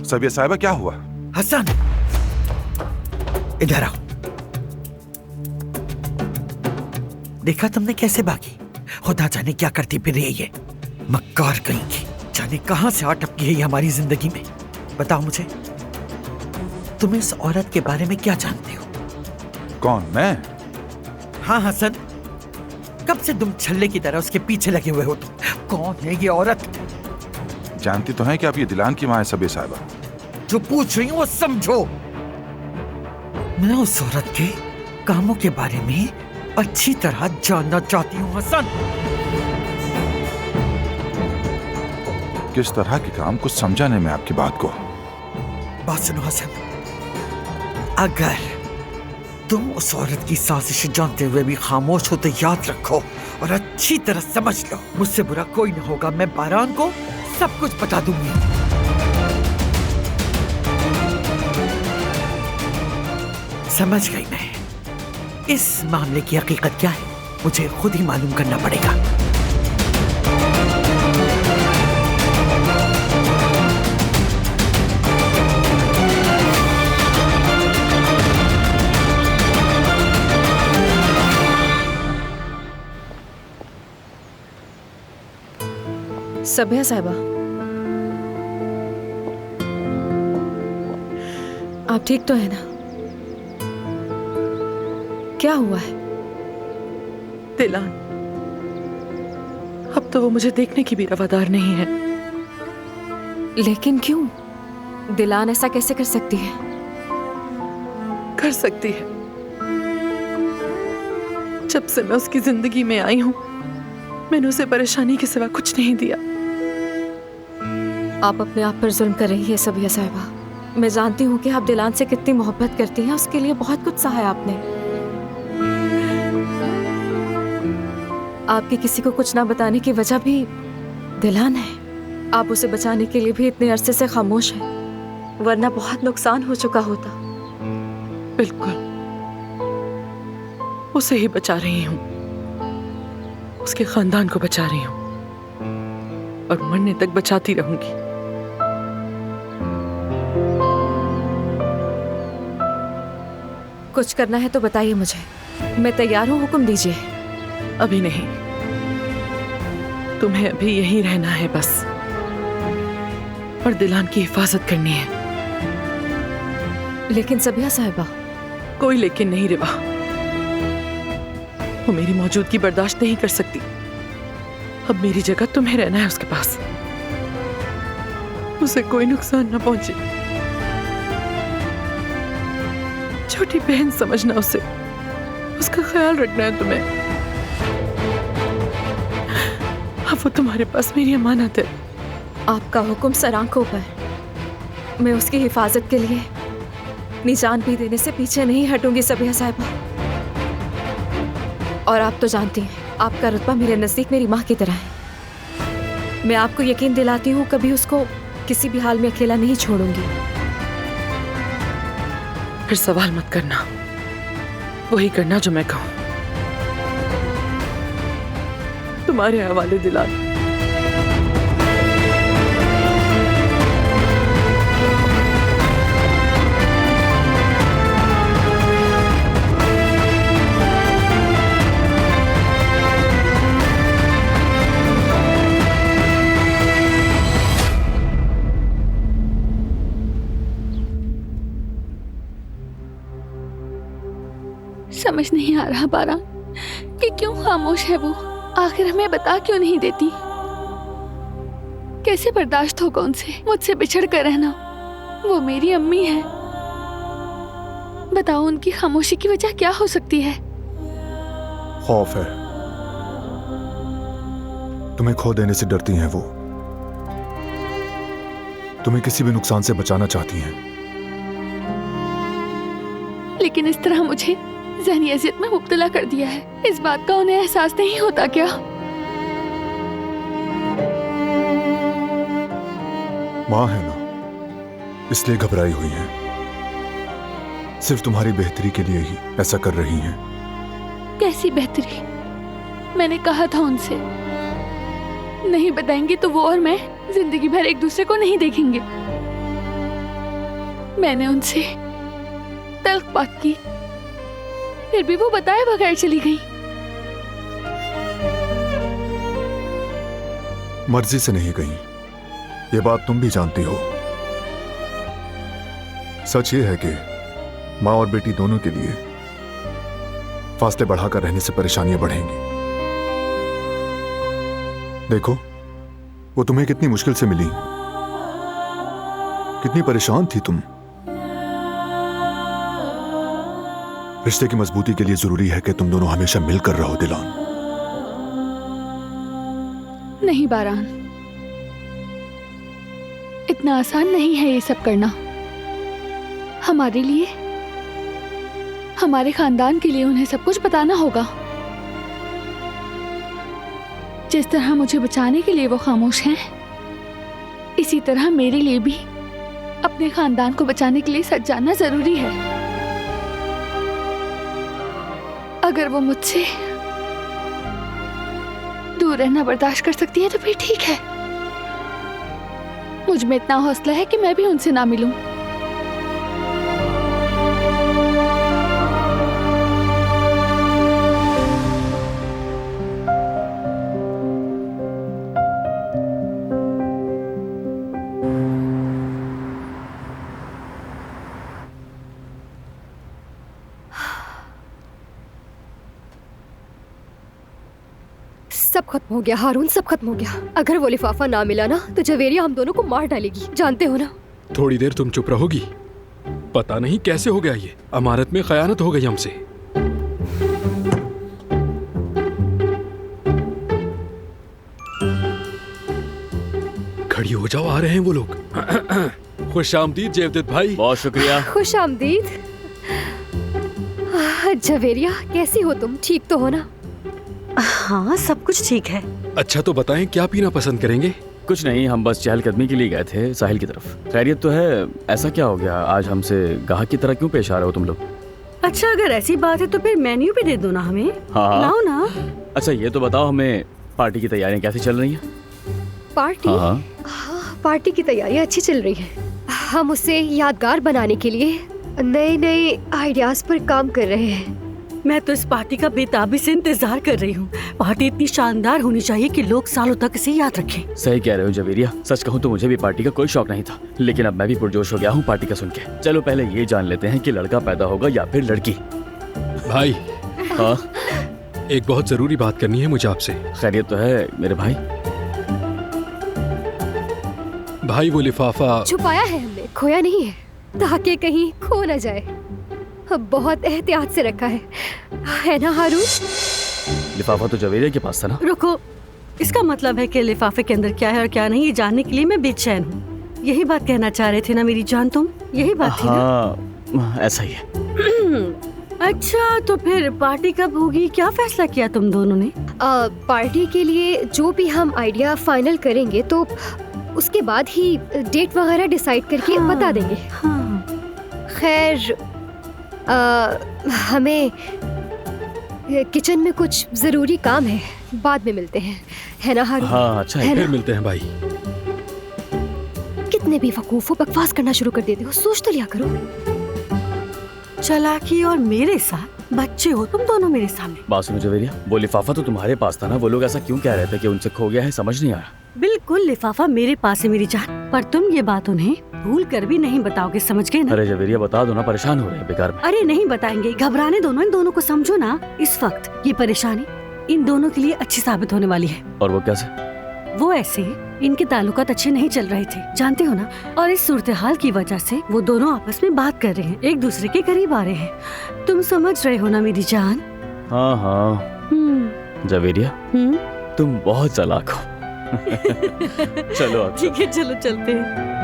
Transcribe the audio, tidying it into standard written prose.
सबिया साहिबा, क्या हुआ? हसन, इधर आओ। देखा तुमने कैसे भागी? खुदा जाने क्या करती फिर रही है ये मक्कार कहीं की। जाने कहां से अटक गई है हमारी जिंदगी में। बताओ मुझे, तुम इस औरत के बारे में क्या जानते हो? कौन, मैं? हाँ हसन, कब से तुम छल्ले की तरह उसके पीछे लगे हुए हो? तुम कौन है ये औरत? जानती तो हैं कि आप ये दिलान की मां है सबिया साहिबा। जो पूछ रही हूँ वो समझो। मैं उस औरत के कामों के बारे में अच्छी तरह जानना चाहती हूँ हसन। किस तरह के काम? कुछ समझा नहीं मैं आपकी बात को। बात सुनो हसन, अगर तुम उस औरत की साजिश जानते हुए भी खामोश हो तो याद रखो और अच्छी तरह समझ लो, मुझसे बुरा कोई न होगा। मैं बारान को सब कुछ बता दूंगी। समझ गई मैं। इस मामले की हकीकत क्या है मुझे खुद ही मालूम करना पड़ेगा। सबिया साहिबा, आप ठीक तो है ना? क्या हुआ है? दिलान, अब तो वो मुझे देखने की भी रवादार नहीं है। लेकिन क्यों? दिलान ऐसा कैसे कर सकती है? कर सकती है। जब से मैं उसकी जिंदगी में आई हूं, मैंने उसे परेशानी के सिवा कुछ नहीं दिया। आप अपने आप पर जुल्म कर रही है सबिया साहिबा। मैं जानती हूँ कि आप दिलान से कितनी मोहब्बत करती हैं। उसके लिए बहुत कुछ सहा है आपने। आपकी किसी को कुछ ना बताने की वजह भी दिलान है। आप उसे बचाने के लिए भी इतने अरसे से खामोश हैं, वरना बहुत नुकसान हो चुका होता। बिल्कुल, उसे ही बचा रही हूँ, उसके खानदान को बचा रही हूँ और मरने तक बचाती रहूंगी। कुछ करना है तो बताइए मुझे, मैं तैयार हूँ। हुक्म दीजिए। अभी नहीं, तुम्हें अभी यहीं रहना है बस, और दिलान की हिफाजत करनी है। लेकिन सबिया साहिबा। कोई लेकिन नहीं रिवा, वो मेरी मौजूदगी बर्दाश्त नहीं कर सकती। अब मेरी जगह तुम्हें रहना है उसके पास, उसे कोई नुकसान न पहुंचे। छोटी बहन समझना उसे, उसका ख्याल रखना है तुम्हें। अब वो तुम्हारे पास मेरी अमानत है। आपका हुक्म सर आंखों पर। मैं उसकी हिफाजत के लिए अपनी जान भी देने से पीछे नहीं हटूंगी सबिया साहिबा। और आप तो जानती हैं, आपका रुतबा मेरे नजदीक मेरी माँ की तरह है। मैं आपको यकीन दिलाती हूँ, कभी उसको किसी भी हाल में अकेला नहीं छोड़ूंगी। फिर सवाल मत करना, वही करना जो मैं कहूँ। तुम्हारे हवाले दिलान। समझ नहीं आ रहा बारान कि क्यों खामोश है वो। आखिर हमें बता क्यों नहीं देती? कैसे बर्दाश्त होगा उनसे मुझसे बिछड़ कर रहना? वो मेरी अम्मी है। बताओ, उनकी खामोशी की वजह क्या हो सकती है? खौफ है, तुम्हें खो देने से डरती हैं वो। तुम्हें किसी भी नुकसान से बचाना चाहती हैं। लेकिन इस तरह मुझे ज़हनी अज़ियत में मुब्तला कर दिया है, इस बात का उन्हें एहसास नहीं होता क्या? माँ है ना, इसलिए घबराई हुई हैं। सिर्फ तुम्हारी बेहतरी के लिए ही ऐसा कर रही हैं। कैसी बेहतरी? मैंने कहा था उनसे, नहीं बताएंगे तो वो और मैं जिंदगी भर एक दूसरे को नहीं देखेंगे। मैंने उनसे तल्ख बात की, फिर भी वो बताए बगैर चली गई। मर्जी से नहीं गई, ये बात तुम भी जानती हो। सच ये है कि माँ और बेटी दोनों के लिए फासले बढ़ाकर रहने से परेशानियां बढ़ेंगी। देखो, वो तुम्हें कितनी मुश्किल से मिली, कितनी परेशान थी तुम। रिश्ते की मजबूती के लिए जरूरी है कि तुम दोनों हमेशा मिलकर रहो दिलान। नहीं बारान, इतना आसान नहीं है ये सब करना। हमारे लिए, हमारे खानदान के लिए उन्हें सब कुछ बताना होगा। जिस तरह मुझे बचाने के लिए वो खामोश हैं, इसी तरह मेरे लिए भी अपने खानदान को बचाने के लिए सच जानना जरूरी है। अगर वो मुझसे दूर रहना बर्दाश्त कर सकती है तो फिर ठीक है। मुझ में इतना हौसला है कि मैं भी उनसे ना मिलूं। सब खत्म हो गया हारून, सब खत्म हो गया। अगर वो लिफाफा ना मिला ना तो जवेरिया हम दोनों को मार डालेगी, जानते हो ना। थोड़ी देर तुम चुप रहोगी? पता नहीं कैसे हो गया ये, अमानत में खयानत हो गई हमसे। खड़ी हो जाओ, आ रहे हैं वो लोग। खुश आमदीद जेवदत भाई। बहुत शुक्रिया। खुश आमदीद। जवेरिया कैसी हो तुम, ठीक तो हो ना? हाँ, सब कुछ ठीक है। अच्छा तो बताएं, क्या पीना पसंद करेंगे? कुछ नहीं, हम बस चहलकदमी के लिए गए थे साहिल की तरफ। खैरियत तो है? ऐसा क्या हो गया, आज हमसे गाहक की तरह क्यों पेश आ रहे हो तुम लोग? अच्छा, अगर ऐसी बात है तो फिर मेन्यू भी दे दो ना हमें। हाँ लाओ ना। अच्छा ये तो बताओ, हमें पार्टी की तैयारियां कैसी चल रही हैं? पार्टी? हाँ, पार्टी की तैयारियां अच्छी चल रही है। हम उसे यादगार बनाने के लिए नए नए आइडियाज पर काम कर रहे हैं। मैं तो इस पार्टी का बेताबी से इंतजार कर रही हूँ। पार्टी इतनी शानदार होनी चाहिए कि लोग सालों तक इसे याद रखें। सही कह रहे हो जवेरिया, सच कहूँ तो मुझे भी पार्टी का कोई शौक नहीं था, लेकिन अब मैं भी पुरजोश हो गया हूँ पार्टी का सुन के। चलो पहले ये जान लेते हैं कि लड़का पैदा होगा या फिर लड़की। भाई। हाँ, एक बहुत जरूरी बात करनी है मुझे आपसे। खैरियत तो है मेरे भाई? भाई वो लिफाफा छुपाया है हमने, खोया नहीं है, ताकि कहीं खो न जाए। बहुत एहतियात से रखा है ना हारून? लिफाफा तो जवेरिया के पास था ना। रुको, इसका मतलब है कि लिफाफे के अंदर क्या है और क्या नहीं ये जानने के लिए मैं बेचैन हूँ। यही बात कहना चाह रहे थे ना मेरी जान तुम? यही बात थी ना? हाँ, ऐसा ही है। अच्छा तो फिर पार्टी कब होगी, क्या फैसला किया तुम दोनों ने? पार्टी के लिए जो भी हम आइडिया फाइनल करेंगे तो उसके बाद ही डेट वगैरह डिसाइड करके बता देंगे। खैर हमें किचन में कुछ जरूरी काम है, बाद में मिलते हैं, है ना हारून? हाँ अच्छा है, फिर मिलते हैं भाई। कितने भी वकूफ हो, बकवास करना शुरू कर देते हो, सोच तो लिया करो। चालाकी और मेरे साथ बच्चे हो तुम दोनों मेरे सामने। बात सुनो जवेरिया, वो लिफाफा तो तुम्हारे पास था ना, वो लोग ऐसा क्यों कह रहे थे कि उनसे खो गया है, समझ नहीं आ रहा। बिल्कुल, लिफाफा मेरे पास है मेरी जान, पर तुम ये बात उन्हें भूल कर भी नहीं बताओगे, समझ गए ना? अरे जवेरिया बता दो ना, परेशान हो रहे हैं बेकार में। अरे नहीं बताएंगे, घबराने दो ना इन दोनों को, समझो ना इस वक्त ये परेशानी इन दोनों के लिए अच्छी साबित होने वाली है। और वो कैसे? वो ऐसे, इनके ताल्लुकात अच्छे नहीं चल रहे थे, जानते हो ना, और इस सूरत हाल की वजह से वो दोनों आपस में बात कर रहे हैं, एक दूसरे के करीब आ रहे हैं। तुम समझ रहे हो ना मेरी जान? हाँ हाँ जवेरिया, तुम बहुत चालाक हो। चलो ठीक है, चलो चलते हैं।